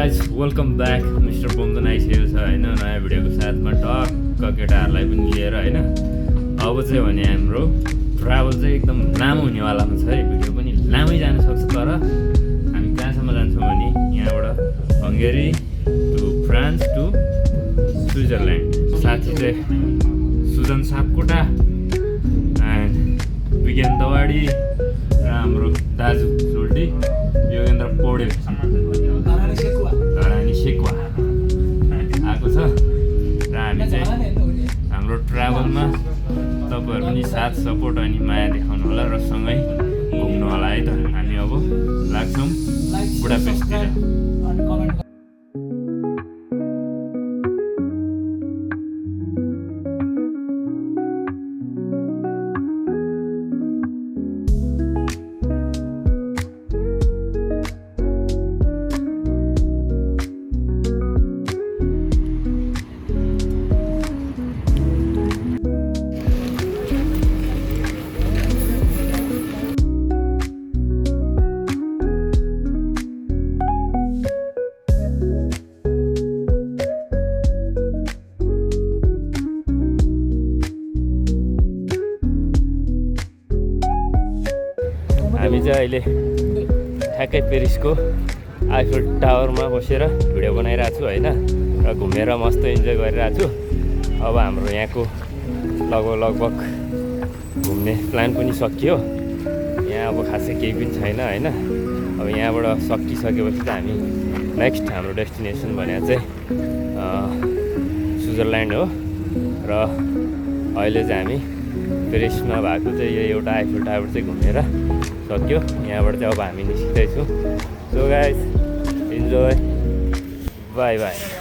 Guys welcome back mister पोमदन आइसकेको छ होइन नयाँ भिडियोको साथमा टक्क केटाहरूलाई पनि लिएर होइन। अब चाहिँ भने हाम्रो ट्राभल चाहिँ एकदम लामो हुनेवालामा छ है। भिडियो पनि लामै जान सक्छ, तर हामी कहाँसम्म जान्छौँ भने यहाँबाट Hungary to France to Switzerland. साथी चाहिँ सुजन सापकोटा एन्ड विज्ञान दवाडी र हाम्रो दाजु सोल्टी योगेन्द्र पौडेल धरानी सेकुवा आएको छ। र हामी चाहिँ हाम्रो ट्राभलमा तपाईँहरू पनि साथ सपोर्ट अनि माया देखाउनु होला र सँगै घुम्नु होला है त। हामी अब लाग्छौँ बुडापेस्टतिर। हामी चाहिँ अहिले ठ्याक्कै पेरिसको आइफल टावरमा बसेर भिडियो बनाइरहेको छु होइन, र घुमेर मस्त इन्जोय गरिरहेको छु। अब हाम्रो यहाँको लगभग घुम्ने प्लान पनि सकियो। यहाँ अब खासै केही पनि छैन होइन। अब यहाँबाट सकिसकेपछि चाहिँ हामी नेक्स्ट हाम्रो डेस्टिनेसन भने चाहिँ स्विजरल्यान्ड हो। र अहिले चाहिँ हामी पेरिसमा भएको चाहिँ यो एउटा आइफल टावर चाहिँ घुमेर सक्यो। यहाँबाट चाहिँ अब हामी निस्किँदैछौँ। So guys enjoy, bye by.